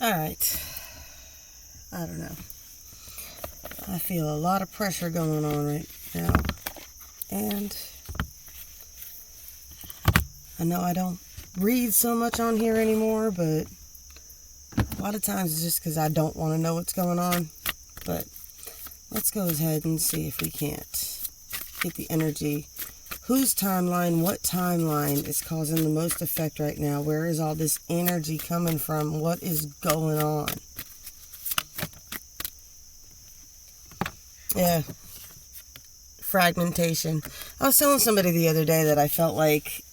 Alright. I don't know. I feel a lot of pressure going on right now. And I know I don't read so much on here anymore, but a lot of times it's just because I don't want to know what's going on. But let's go ahead and see if we can't get the energy. Whose timeline, what timeline is causing the most effect right now? Where is all this energy coming from? What is going on? Yeah. Fragmentation. I was telling somebody the other day that I felt like,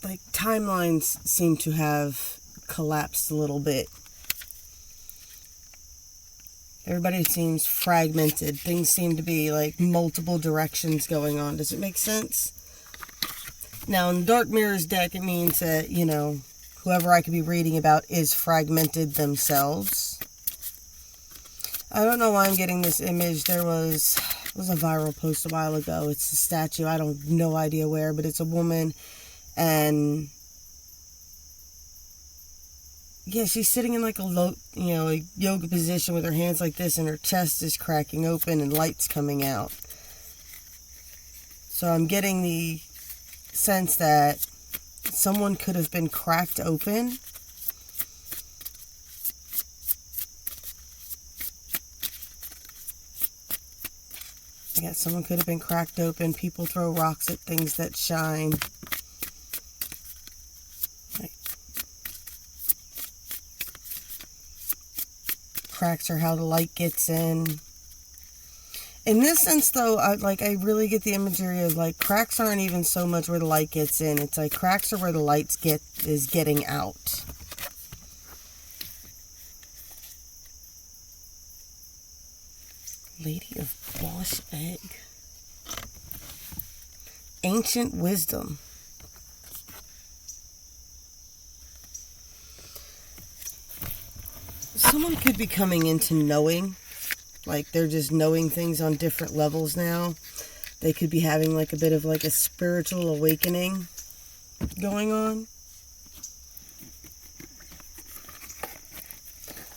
like timelines seem to have collapsed a little bit. Everybody seems fragmented. Things seem to be like multiple directions going on. Does it make sense? Now, in the Dark Mirrors deck, it means that, whoever I could be reading about is fragmented themselves. I don't know why I'm getting this image. There was a viral post a while ago. It's a statue. I don't no idea where, but it's a woman, and yeah, she's sitting in like a yoga position with her hands like this, and her chest is cracking open and lights coming out. So I'm getting the sense that someone could have been cracked open. Yeah, someone could have been cracked open. People throw rocks at things that shine. Cracks are how the light gets in. In this sense, though, I really get the imagery of like cracks aren't even so much where the light gets in. It's like cracks are where the light is getting out. Lady of Boss Egg. Ancient wisdom. Someone could be coming into knowing, like they're just knowing things on different levels now. They could be having like a bit of like a spiritual awakening going on.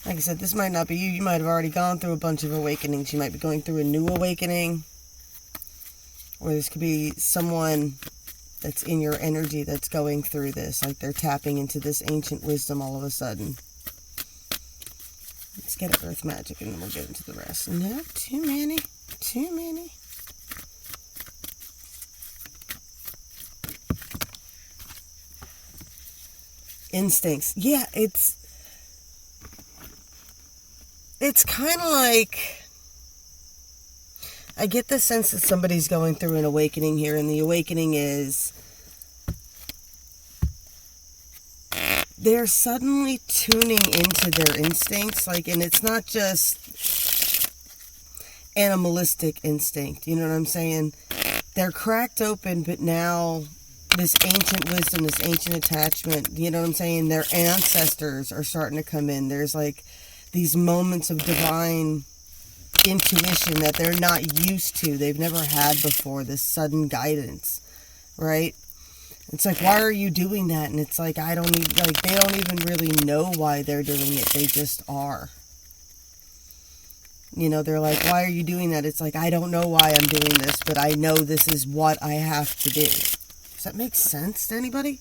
Like I said, this might not be you. You might have already gone through a bunch of awakenings. You might be going through a new awakening. Or this could be someone that's in your energy that's going through this. Like they're tapping into this ancient wisdom all of a sudden. Let's get an earth magic and then we'll get into the rest. No, too many. Too many. Instincts. Yeah, it's kind of like, I get the sense that somebody's going through an awakening here, and the awakening is they're suddenly tuning into their instincts, and it's not just animalistic instinct, you know what I'm saying? They're cracked open, but now this ancient wisdom, this ancient attachment, you know what I'm saying? Their ancestors are starting to come in. There's like these moments of divine intuition that they're not used to. They've never had before, this sudden guidance, right? It's like, why are you doing that? And it's like, they don't even really know why they're doing it. They just are. They're like, why are you doing that? It's like, I don't know why I'm doing this, but I know this is what I have to do. Does that make sense to anybody?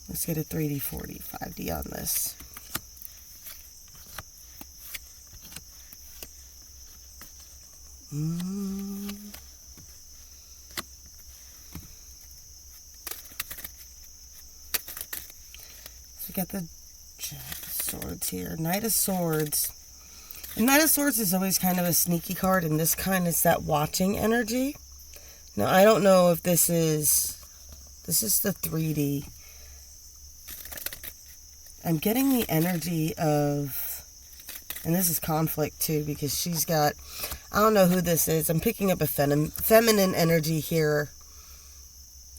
Let's get a 3D, 4D, 5D on this. So we got the Jack of Swords here. Knight of Swords. And Knight of Swords is always kind of a sneaky card, and this kind is that watching energy. Now, I don't know if this is the 3D. I'm getting the energy of, and this is conflict too, because she's got, I don't know who this is. I'm picking up a feminine energy here.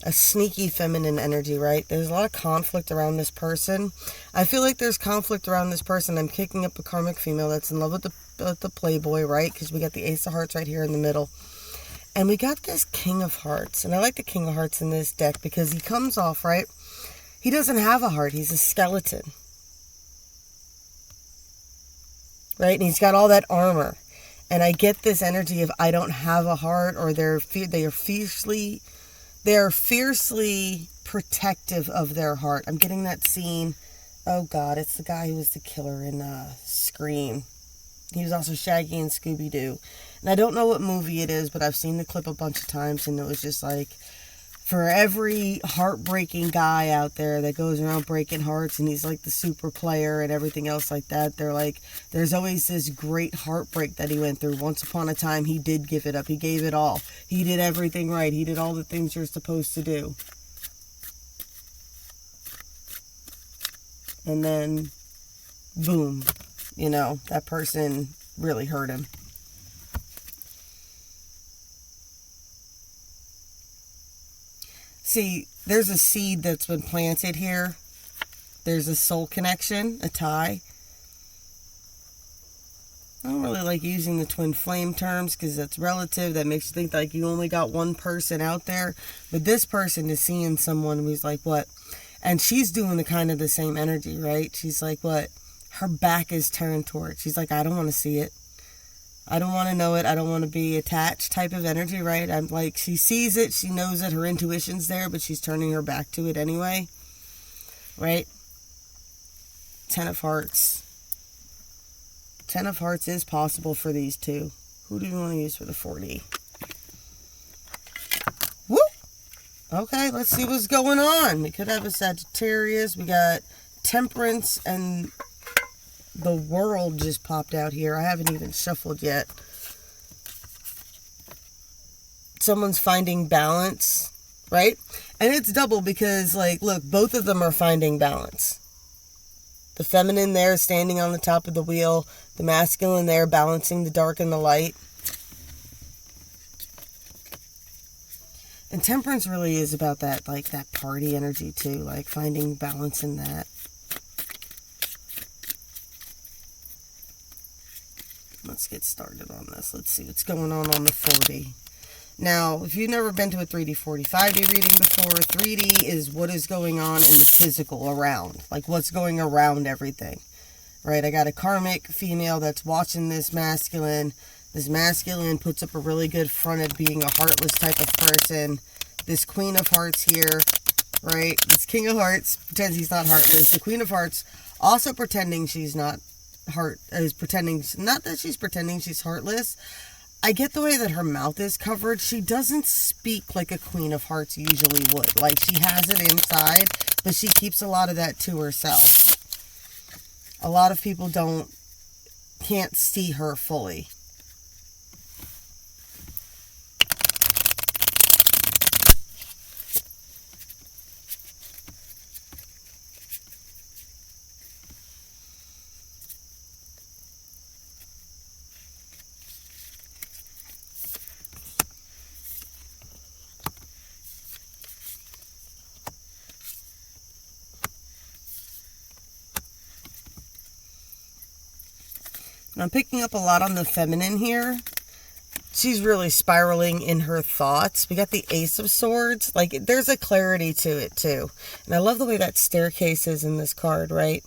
A sneaky feminine energy, right? There's a lot of conflict around this person. I feel like there's conflict around this person. I'm picking up a karmic female that's in love with the playboy, right? Because we got the Ace of Hearts right here in the middle. And we got this King of Hearts. And I like the King of Hearts in this deck because he comes off, right? He doesn't have a heart. He's a skeleton. Right? And he's got all that armor. And I get this energy of I don't have a heart, or they are fiercely protective of their heart. I'm getting that scene. Oh God, it's the guy who was the killer in Scream. He was also Shaggy in Scooby-Doo. And I don't know what movie it is, but I've seen the clip a bunch of times, and it was just like, for every heartbreaking guy out there that goes around breaking hearts, and he's like the super player and everything else like that, they're like, there's always this great heartbreak that he went through. Once upon a time, he did give it up. He gave it all. He did everything right. He did all the things you're supposed to do. And then, boom, you know, that person really hurt him. See, there's a seed that's been planted here. There's a soul connection, a tie. I don't really like using the twin flame terms because that's relative. That makes you think like you only got one person out there. But this person is seeing someone who's like, what? And she's doing the kind of the same energy, right? She's like, what? Her back is turned toward it. She's like, I don't want to see it. I don't want to know it. I don't want to be attached type of energy, right? I'm like, she sees it. She knows that her intuition's there, but she's turning her back to it anyway. Right? 10 of Hearts. 10 of Hearts is possible for these two. Who do you want to use for the 4D? Woo! Okay, let's see what's going on. We could have a Sagittarius. We got Temperance, and the World just popped out here. I haven't even shuffled yet. Someone's finding balance, right? And it's double because, like, look, both of them are finding balance. The feminine there standing on the top of the wheel. The masculine there balancing the dark and the light. And Temperance really is about that, like, that party energy, too. Like, finding balance in that. Let's get started on this. Let's see what's going on the 4D. Now, if you've never been to a 3D 45D reading before, 3D is what is going on in the physical around. Like, what's going around everything. Right? I got a karmic female that's watching this masculine. This masculine puts up a really good front at being a heartless type of person. This Queen of Hearts here, right? This King of Hearts pretends he's not heartless. The Queen of Hearts also pretending she's not not that she's pretending she's heartless. I get the way that her mouth is covered. She doesn't speak like a Queen of Hearts usually would. Like, she has it inside, but she keeps a lot of that to herself. A lot of people can't see her fully. I'm picking up a lot on the feminine here. She's really spiraling in her thoughts. We got the Ace of Swords. Like, there's a clarity to it, too. And I love the way that staircase is in this card, right?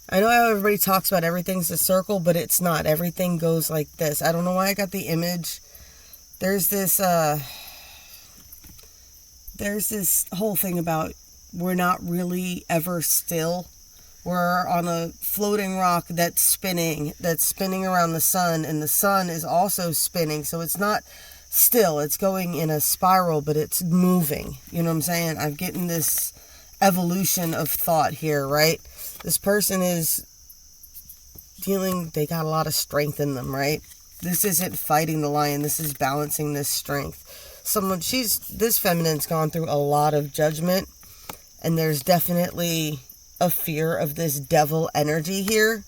I know how everybody talks about everything's a circle, but it's not. Everything goes like this. I don't know why I got the image. There's this whole thing about we're not really ever still. We're on a floating rock that's spinning around the sun, and the sun is also spinning, so it's not still. It's going in a spiral, but it's moving. You know what I'm saying? I'm getting this evolution of thought here, right? This person is they got a lot of strength in them, right? This isn't fighting the lion. This is balancing this strength. This feminine's gone through a lot of judgment, and there's definitely a fear of this devil energy here.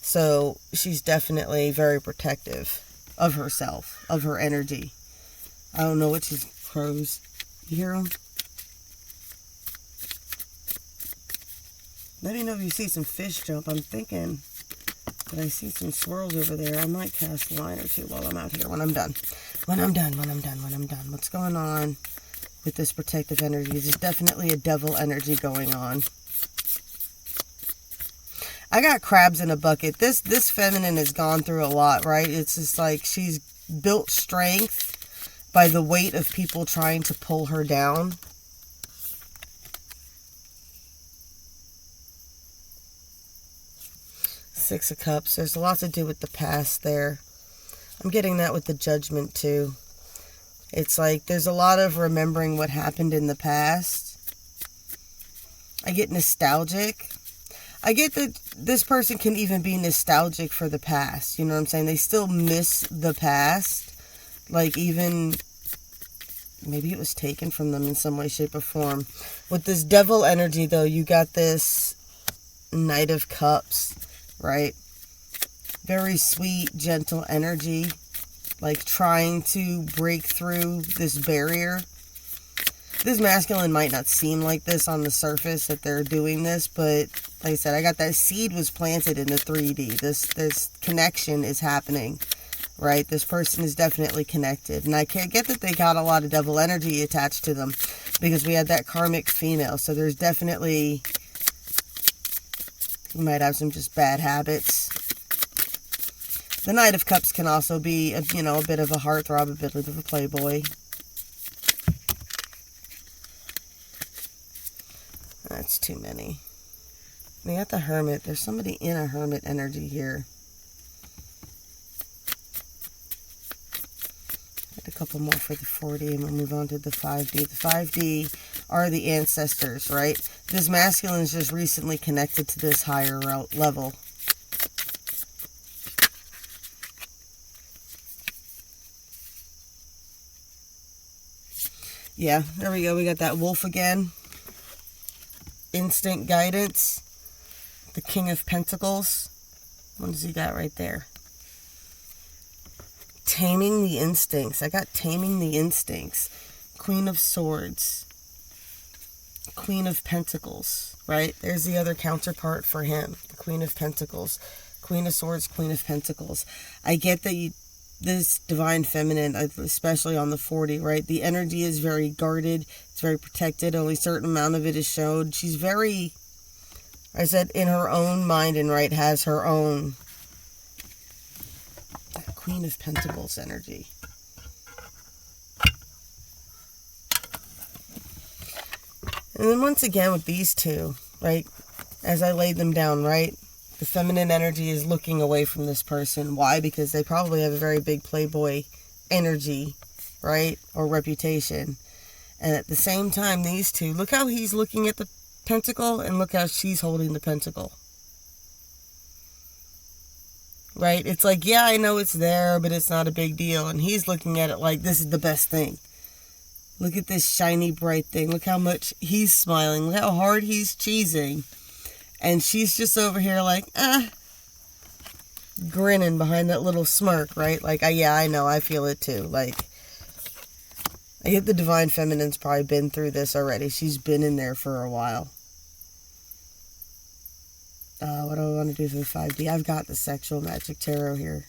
So she's definitely very protective of herself, of her energy. I don't know what she's crows. You hear them? Let me know if you see some fish jump. I'm thinking But I see some swirls over there. I might cast a line or two while I'm out here when I'm done. When I'm done. What's going on with this protective energy? There's definitely a devil energy going on. I got crabs in a bucket. This feminine has gone through a lot, right? It's just like she's built strength by the weight of people trying to pull her down. Six of Cups. There's a lot to do with the past there. I'm getting that with the Judgment too. It's like there's a lot of remembering what happened in the past. I get nostalgic. I get that this person can even be nostalgic for the past. You know what I'm saying? They still miss the past. Like even maybe it was taken from them in some way, shape, or form. With this devil energy though, you got this Knight of Cups, right? Very sweet, gentle energy. Like trying to break through this barrier. This masculine might not seem like this on the surface that they're doing this, but like I said, I got that seed was planted in the 3D. This connection is happening, right? This person is definitely connected. And I can't get that they got a lot of devil energy attached to them because we had that karmic female. So there's definitely, you might have some just bad habits. The Knight of Cups can also be, a bit of a heartthrob, a bit of a playboy. That's too many. We got the Hermit. There's somebody in a Hermit energy here. Get a couple more for the 40 and we'll move on to the 5D. The 5D are the ancestors, right? This masculine is just recently connected to this higher level. Yeah, there we go. We got that Wolf again. Instinct guidance. The King of Pentacles. What does he got right there? Taming the instincts. I got Taming the Instincts. Queen of Swords. Queen of Pentacles, right? There's the other counterpart for him. The Queen of Pentacles. Queen of Swords, Queen of Pentacles. I get that this divine feminine, especially on the 40, right? The energy is very guarded. It's very protected. Only a certain amount of it is showed. She's very, I said, in her own mind and right, has her own Queen of Pentacles energy. And then once again with these two, right? As I laid them down, right? The feminine energy is looking away from this person. Why? Because they probably have a very big playboy energy, right? Or reputation. And at the same time, these two, look how he's looking at the pentacle and look how she's holding the pentacle. Right? It's like, yeah, I know it's there, but it's not a big deal. And he's looking at it like this is the best thing. Look at this shiny, bright thing. Look how much he's smiling. Look how hard he's cheesing. And she's just over here like, grinning behind that little smirk, right? Like, yeah, I know, I feel it too. Like, I get the divine feminine's probably been through this already. She's been in there for a while. What do I want to do for the 5D? I've got the Sexual Magic Tarot here.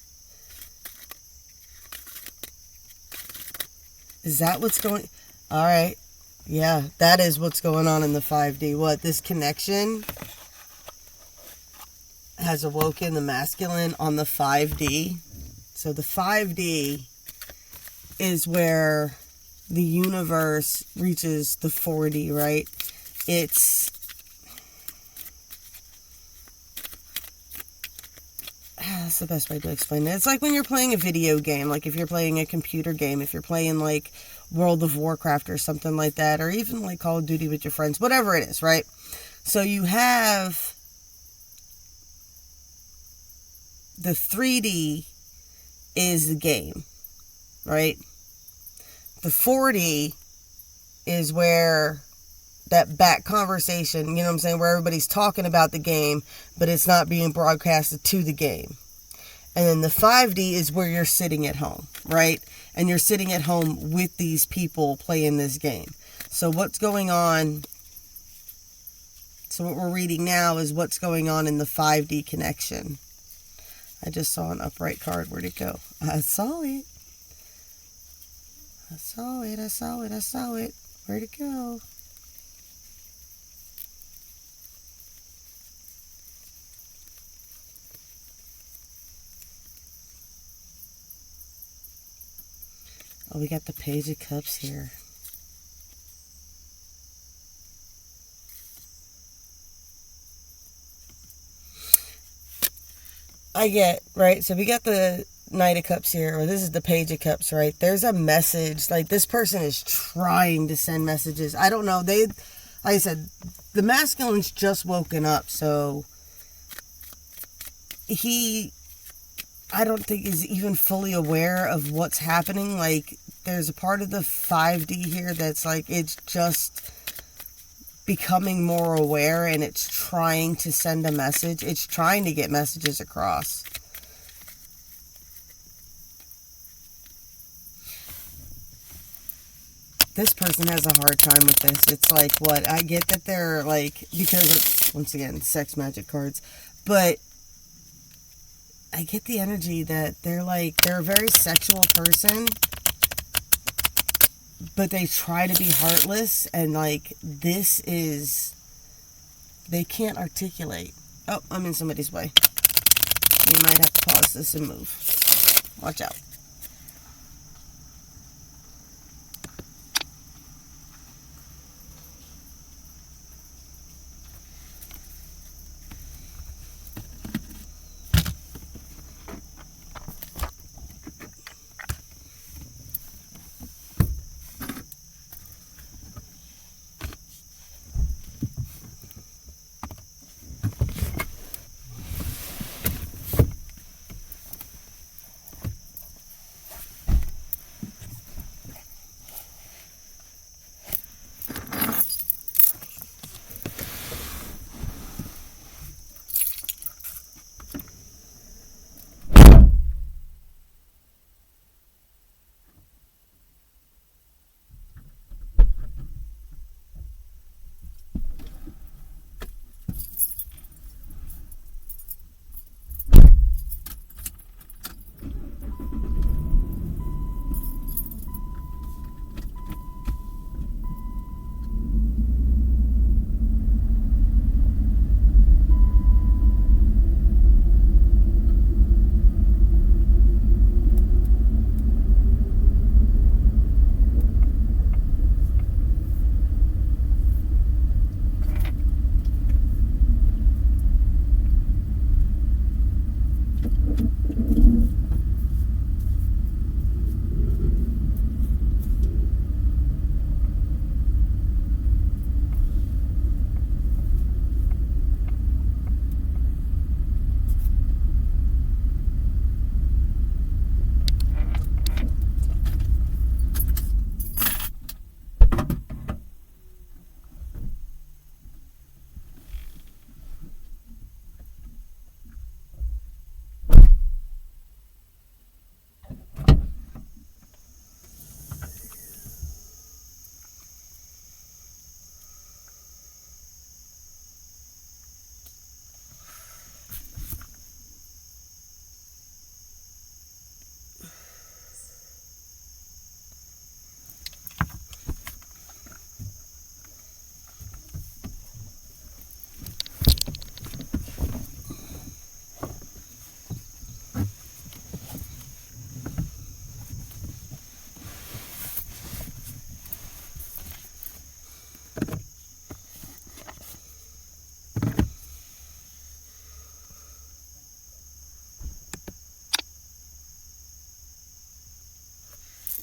Is that what's going... All right. Yeah, that is what's going on in the 5D. What? This connection has awoken the masculine on the 5D. So the 5D is where the universe reaches the 4D, right? That's the best way to explain it. It's like when you're playing a video game, like if you're playing a computer game, if you're playing like World of Warcraft or something like that, or even like Call of Duty with your friends, whatever it is, right? So you have the 3D is the game, right? The 4D is where that back conversation, you know what I'm saying, where everybody's talking about the game, but it's not being broadcasted to the game. And then the 5D is where you're sitting at home, right? And you're sitting at home with these people playing this game. So what's going on? So what we're reading now is what's going on in the 5D connection. I just saw an upright card. Where'd it go? I saw it. I saw it. I saw it. I saw it. Where'd it go? Oh, we got the Page of Cups here. I get, right? So we got the Knight of Cups here, or this is the Page of Cups, right? There's a message, like this person is trying to send messages. I don't know. Like I said, the masculine's just woken up, so I don't think is even fully aware of what's happening. Like, there's a part of the 5D here that's like, it's just becoming more aware, and it's trying to send a message. It's trying to get messages across. This person has a hard time with this. It's like, what? I get that they're like, because it's, once again, sex magic cards, but I get the energy that they're like, they're a very sexual person, but they try to be heartless, and like, this is, they can't articulate. Oh, I'm in somebody's way. You might have to pause this and move. Watch out.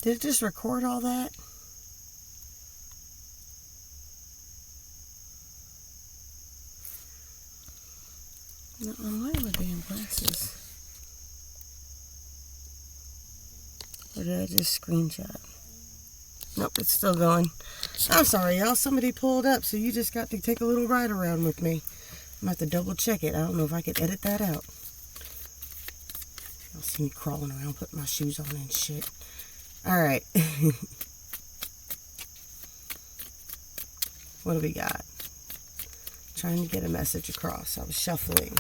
Did it just record all that? No, I'm wearing my damn glasses. Or did I just screenshot? Nope, it's still going. I'm sorry, y'all. Somebody pulled up, so you just got to take a little ride around with me. I'm going to have to double check it. I don't know if I can edit that out. Y'all see me crawling around, putting my shoes on and shit. Alright. What do we got? Trying to get a message across. I was shuffling.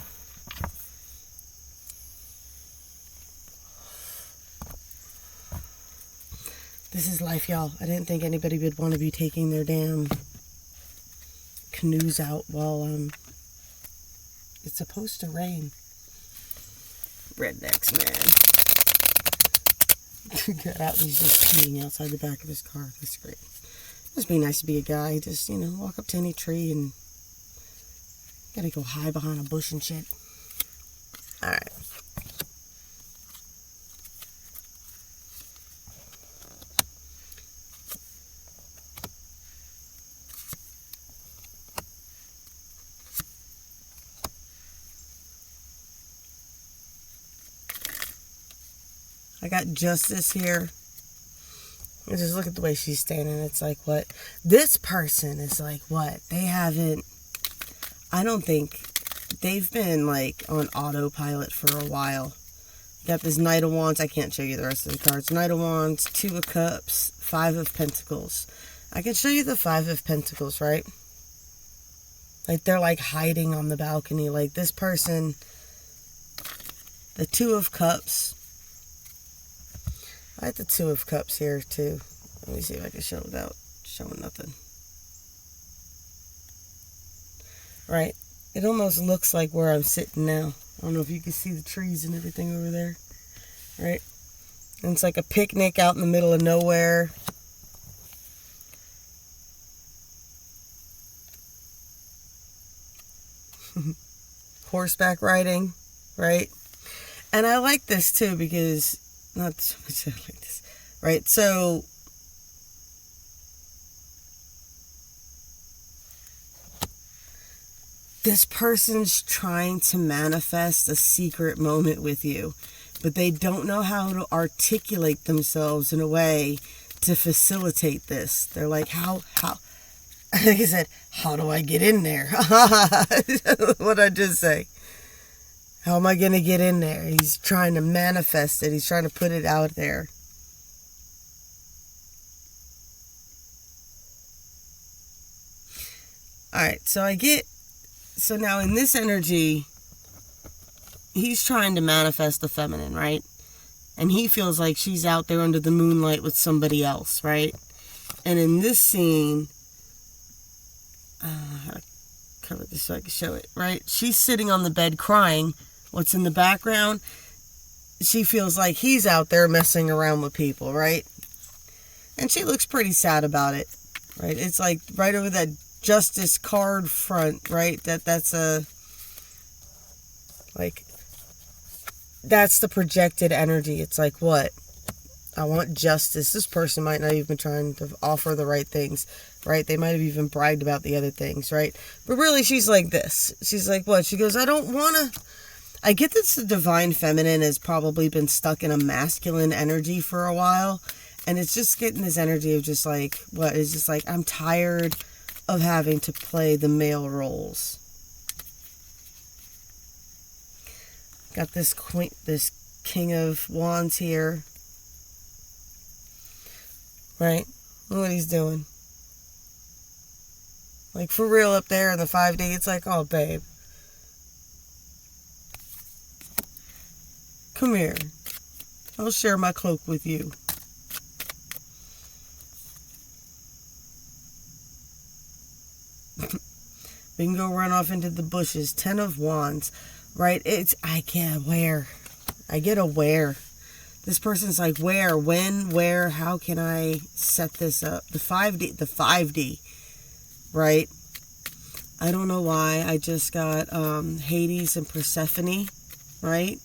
This is life, y'all. I didn't think anybody would want to be taking their damn canoes out while it's supposed to rain. Rednecks, man. Got out, he's just peeing outside the back of his car. That's great. Must be nice to be a guy. Just, walk up to any tree and gotta go hide behind a bush and shit. Alright. I got Justice here. And just look at the way she's standing. It's like, what? This person is like, what? They haven't... I don't think... They've been, like, on autopilot for a while. You got this Knight of Wands. I can't show you the rest of the cards. Knight of Wands, Two of Cups, Five of Pentacles. I can show you the Five of Pentacles, right? Like, they're, like, hiding on the balcony. Like, this person... The Two of Cups... I have the Two of Cups here, too. Let me see if I can show it without showing nothing. Right. It almost looks like where I'm sitting now. I don't know if you can see the trees and everything over there. Right. And it's like a picnic out in the middle of nowhere. Horseback riding. Right. And I like this, too, because... Not so much like this. Right, so... This person's trying to manifest a secret moment with you. But they don't know how to articulate themselves in a way to facilitate this. They're like, how... Like I said, how do I get in there? What'd I just say? How am I going to get in there? He's trying to manifest it. He's trying to put it out there. Alright, so now in this energy, he's trying to manifest the feminine, right? And he feels like she's out there under the moonlight with somebody else, right? And in this scene, I'll cover this so I can show it, right? She's sitting on the bed crying. What's in the background? She feels like he's out there messing around with people, right? And she looks pretty sad about it, right? It's like right over that Justice card front, right? That's the projected energy. It's like, what? I want justice. This person might not even be trying to offer the right things, right? They might have even bragged about the other things, right? But really, she's like this. She's like, what? She goes, I don't want to... I get that the divine feminine has probably been stuck in a masculine energy for a while. And it's just getting this energy of just like, what? It's just like, I'm tired of having to play the male roles. Got this King of Wands here. Right? Look what he's doing. Like, for real up there in the 5D, it's like, oh, babe. Come here. I'll share my cloak with you. We can go run off into the bushes. 10 of Wands. Right? I get aware. This person's like, where, when, where, how can I set this up? The 5D. Right? I don't know why. I just got Hades and Persephone. Right?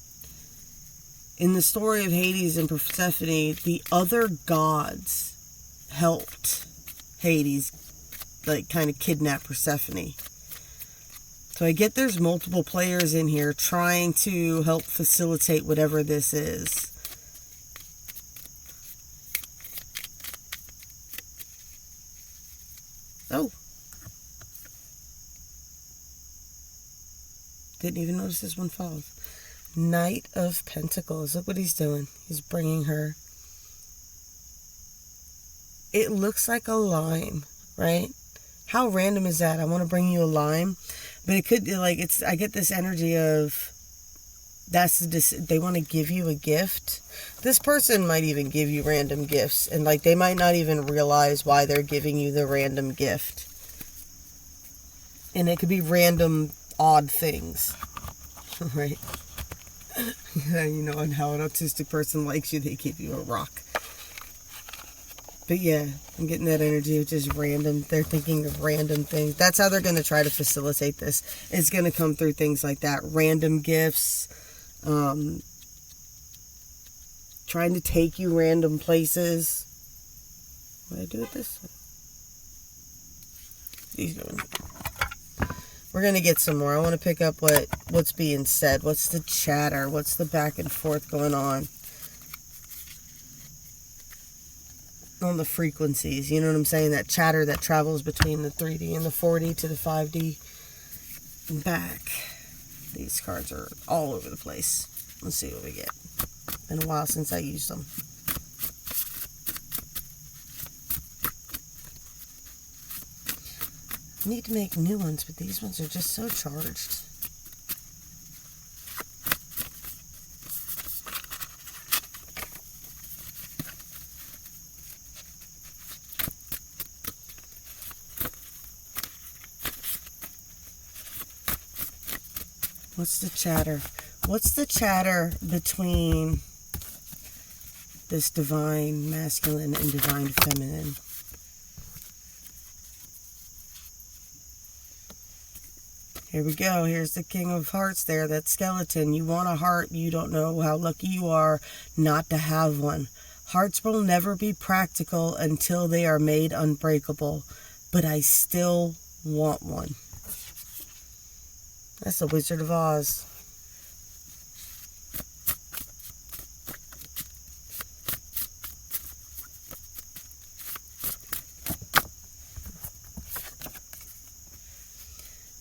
In the story of Hades and Persephone, the other gods helped Hades, like, kind of kidnap Persephone. So I get there's multiple players in here trying to help facilitate whatever this is. Oh. Didn't even notice this one falls. Knight of Pentacles. Look what he's doing. He's bringing her. It looks like a lime, right? How random is that? I want to bring you a lime. But it could be like, I get this energy of They want to give you a gift. This person might even give you random gifts, and like they might not even realize why they're giving you the random gift. And it could be random odd things. Right? Yeah, you know, and how an autistic person likes you, they give you a rock. But yeah, I'm getting that energy of just random. They're thinking of random things. That's how they're going to try to facilitate this. It's going to come through things like that. Random gifts. Trying to take you random places. What do I do with this? These going. We're going to get some more. I want to pick up what's being said. What's the chatter? What's the back and forth going on the frequencies? You know what I'm saying? That chatter that travels between the 3D and the 4D to the 5D and back. These cards are all over the place. Let's see what we get. Been a while since I used them. I need to make new ones, but these ones are just so charged. What's the chatter? What's the chatter between this divine masculine and divine feminine? Here we go. Here's the King of Hearts there, that skeleton. You want a heart. You don't know how lucky you are not to have one. Hearts will never be practical until they are made unbreakable. But I still want one. That's the Wizard of Oz.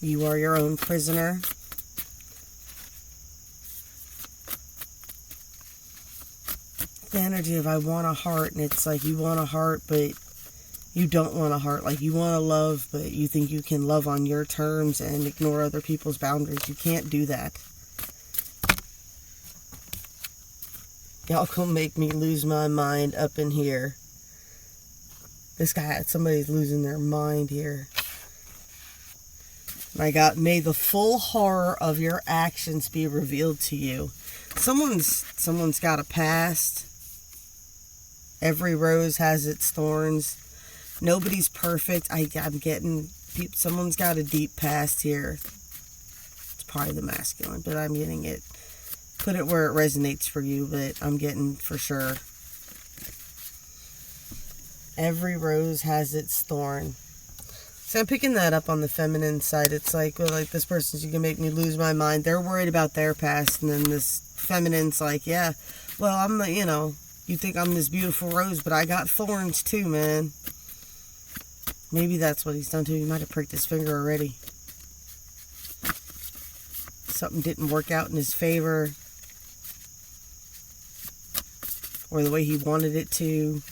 You are your own prisoner. The energy of I want a heart, and it's like you want a heart, but you don't want a heart. Like you want to love, but you think you can love on your terms and ignore other people's boundaries. You can't do that. Y'all gonna make me lose my mind up in here. Somebody's losing their mind here. My God, may the full horror of your actions be revealed to you. Someone's got a past. Every rose has its thorns. Nobody's perfect. I'm getting, someone's got a deep past here. It's probably the masculine, but I'm getting it. Put it where it resonates for you, but I'm getting for sure. Every rose has its thorn. So I'm picking that up on the feminine side. It's like, well, like this person's, you can make me lose my mind. They're worried about their past. And then this feminine's like, yeah, well, I'm, you think I'm this beautiful rose, but I got thorns too, man. Maybe that's what he's done too. He might have pricked his finger already. Something didn't work out in his favor. Or the way he wanted it to.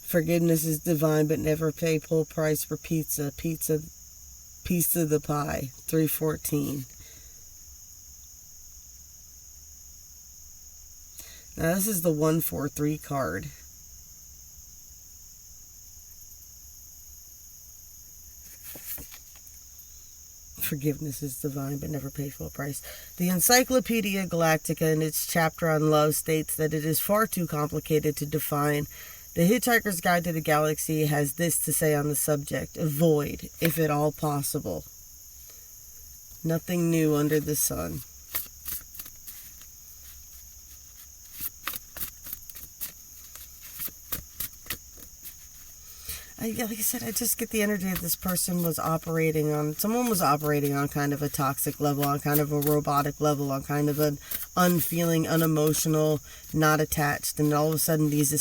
Forgiveness is divine, but never pay full price for pizza. Piece of the pie. 314. Now this is the 143 card. Forgiveness is divine, but never pay full price. The Encyclopedia Galactica, in its chapter on love, states that it is far too complicated to define. The Hitchhiker's Guide to the Galaxy has this to say on the subject: avoid, if at all possible. Nothing new under the sun. Like I said, I just get the energy that this person someone was operating on kind of a toxic level, on kind of a robotic level, on kind of an unfeeling, unemotional, not attached. And all of a sudden these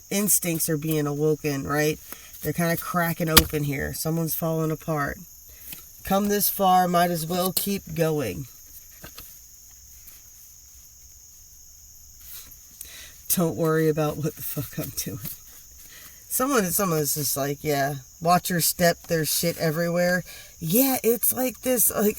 instincts are being awoken, right? They're kind of cracking open here. Someone's falling apart. Come this far, might as well keep going. don't worry about what the fuck I'm doing. Someone's just like, yeah, watch your step, there's shit everywhere. Yeah, it's like this, like,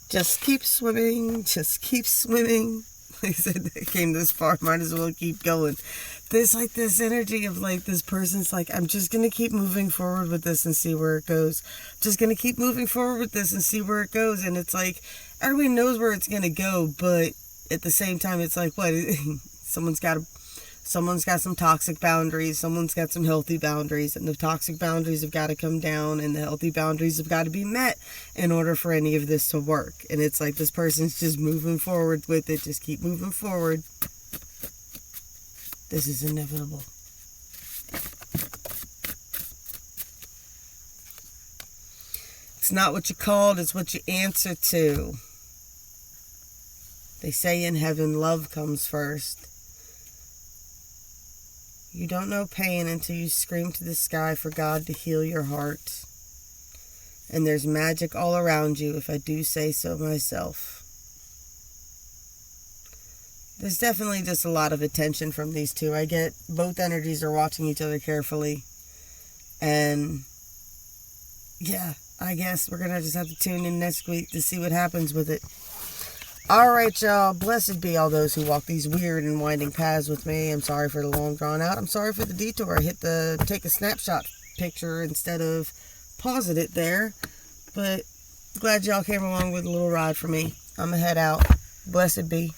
just keep swimming, just keep swimming. Like I said, they came this far, might as well keep going. There's like this energy of like, this person's like, I'm just going to keep moving forward with this and see where it goes. Just going to keep moving forward with this and see where it goes. And it's like, everybody knows where it's going to go, but at the same time, it's like, what? Someone's got some toxic boundaries, someone's got some healthy boundaries, and the toxic boundaries have got to come down, and the healthy boundaries have got to be met in order for any of this to work. And it's like, this person's just moving forward with it, just keep moving forward. This is inevitable. It's not what you called, it's what you answer to. They say in heaven, love comes first. You don't know pain until you scream to the sky for God to heal your heart. And there's magic all around you, if I do say so myself. There's definitely just a lot of attention from these two. I get both energies are watching each other carefully. And yeah, I guess we're going to just have to tune in next week to see what happens with it. Alright, y'all. Blessed be all those who walk these weird and winding paths with me. I'm sorry for the long drawn out. I'm sorry for the detour. I hit the take a snapshot picture instead of pausing it there. But glad y'all came along with a little ride for me. I'm going to head out. Blessed be.